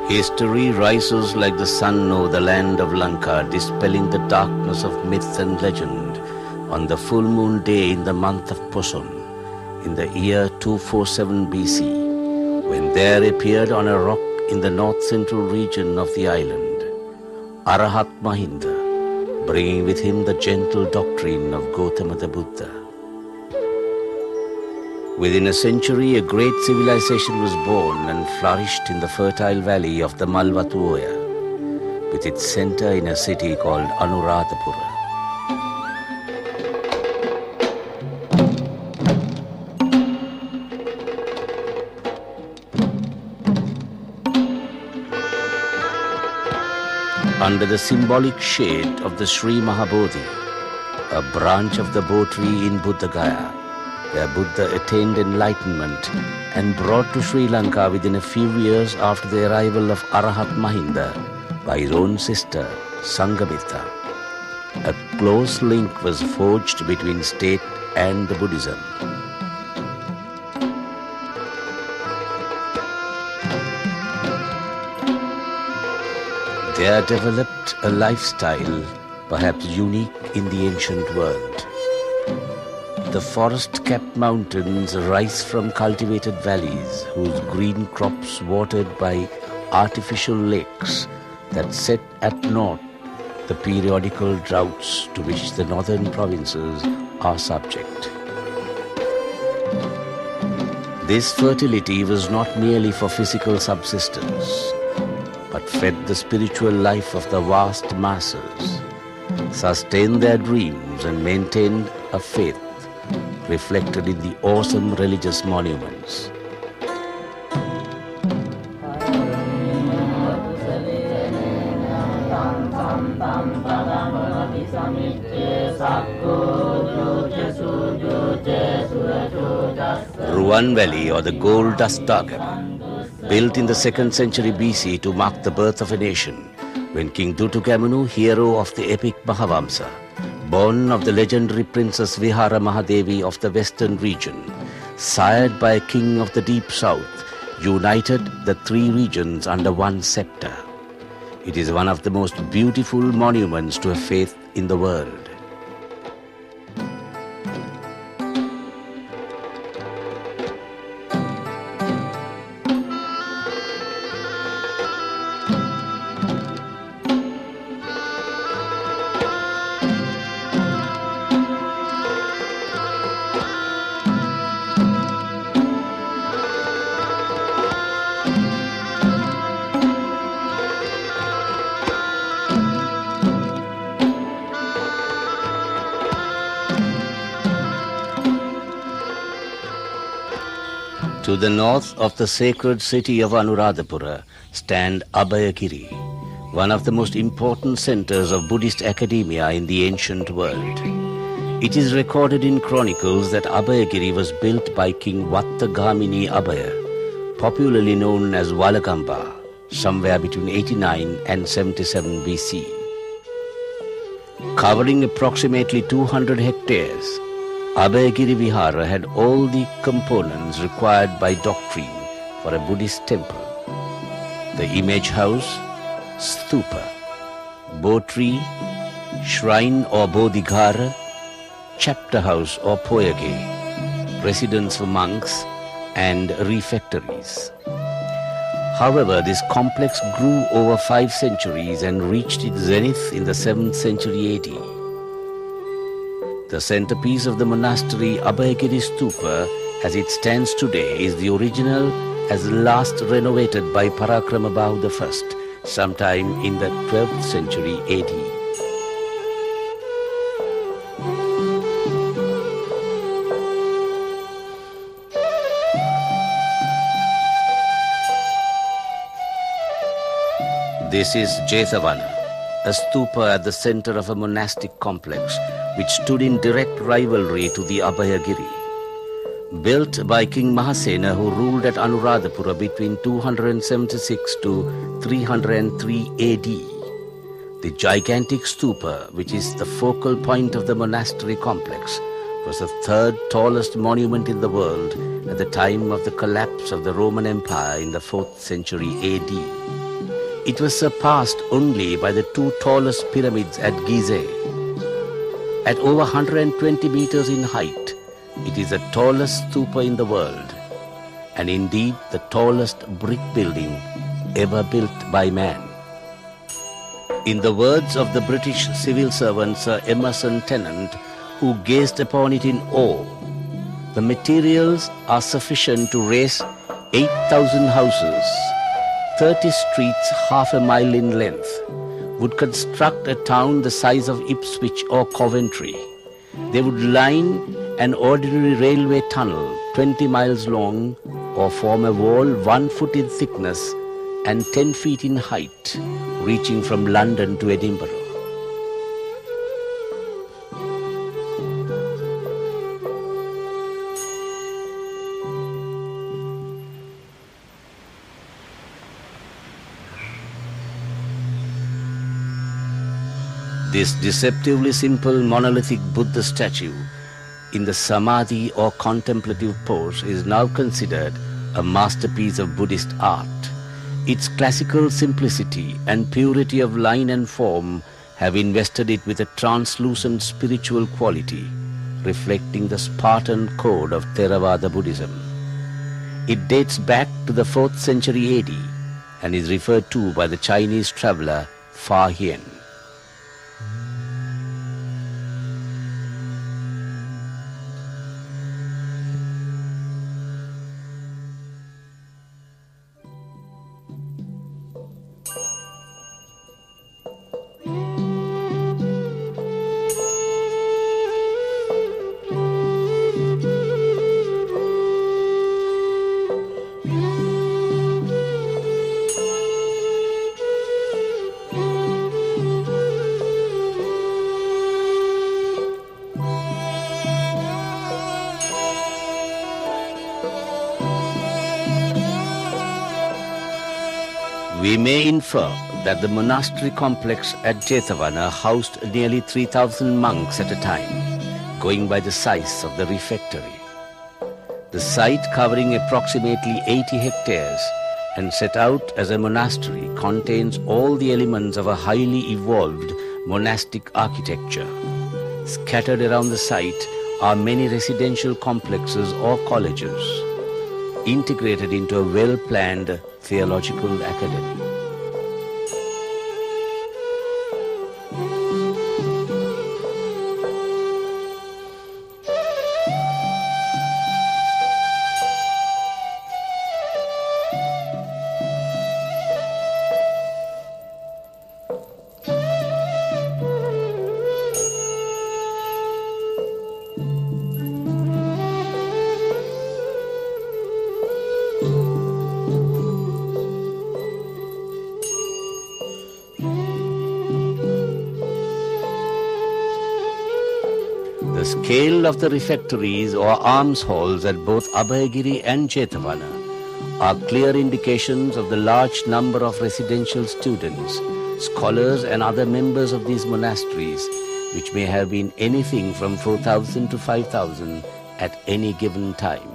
History rises like the sun over the land of Lanka, dispelling the darkness of myth and legend on the full moon day in the month of Pusum, in the year 247 BC, when there appeared on a rock in the north-central region of the island, Arahat Mahinda, bringing with him the gentle doctrine of Gautama the Buddha. Within a century, a great civilization was born and flourished in the fertile valley of the Malwatuoya, with its center in a city called Anuradhapura. Under the symbolic shade of the Sri Mahabodhi, a branch of the Bo tree in Buddha Gaya, where Buddha attained enlightenment and brought to Sri Lanka within a few years after the arrival of Arahat Mahinda by his own sister, Sanghamitra. A close link was forged between state and the Buddhism. There developed a lifestyle perhaps unique in the ancient world. The forest-capped mountains rise from cultivated valleys whose green crops watered by artificial lakes that set at naught the periodical droughts to which the northern provinces are subject. This fertility was not merely for physical subsistence, but fed the spiritual life of the vast masses, sustained their dreams and maintained a faith reflected in the awesome religious monuments. Ruan Valley, or the Gold Dust Dagam, built in the 2nd century BC to mark the birth of a nation, when King Dutukamunu, hero of the epic Mahavamsa, born of the legendary Princess Vihara Mahadevi of the western region, sired by a king of the deep south, united the 3 regions under one scepter. It is one of the most beautiful monuments to a faith in the world. To the north of the sacred city of Anuradhapura stand Abhayagiri, one of the most important centers of Buddhist academia in the ancient world. It is recorded in chronicles that Abhayagiri was built by King Vattagamini Abhaya, popularly known as Valagamba, somewhere between 89 and 77 BC. Covering approximately 200 hectares, Abhayagiri Vihara had all the components required by doctrine for a Buddhist temple: the image house, stupa, Bo tree, shrine or bodhigara, chapter house or poyage, residence for monks, and refectories. However, this complex grew over 5 centuries and reached its zenith in the 7th century AD. The centerpiece of the monastery, Abhayagiri Stupa, as it stands today, is the original as last renovated by Parakramabhu I, sometime in the 12th century AD. This is Jethavana, a stupa at the center of a monastic complex which stood in direct rivalry to the Abhayagiri. Built by King Mahasena, who ruled at Anuradhapura between 276 to 303 AD. The gigantic stupa, which is the focal point of the monastery complex, was the 3rd tallest monument in the world at the time of the collapse of the Roman Empire in the 4th century AD. It was surpassed only by the two tallest pyramids at Gizeh. At over 120 meters in height, it is the tallest stupa in the world, and indeed the tallest brick building ever built by man. In the words of the British civil servant Sir Emerson Tennant, who gazed upon it in awe, the materials are sufficient to raise 8,000 houses, 30 streets half a mile in length, would construct a town the size of Ipswich or Coventry. They would line an ordinary railway tunnel 20 miles long or form a wall 1 foot in thickness and 10 feet in height, reaching from London to Edinburgh. This deceptively simple monolithic Buddha statue in the Samadhi or contemplative pose is now considered a masterpiece of Buddhist art. Its classical simplicity and purity of line and form have invested it with a translucent spiritual quality, reflecting the Spartan code of Theravada Buddhism. It dates back to the 4th century AD and is referred to by the Chinese traveler Fa Hien. We may infer that the monastery complex at Jetavana housed nearly 3,000 monks at a time, going by the size of the refectory. The site, covering approximately 80 hectares and set out as a monastery, contains all the elements of a highly evolved monastic architecture. Scattered around the site are many residential complexes or colleges, integrated into a well-planned theological academy. The scale of the refectories or alms halls at both Abhayagiri and Jetavana are clear indications of the large number of residential students, scholars and other members of these monasteries, which may have been anything from 4,000 to 5,000 at any given time.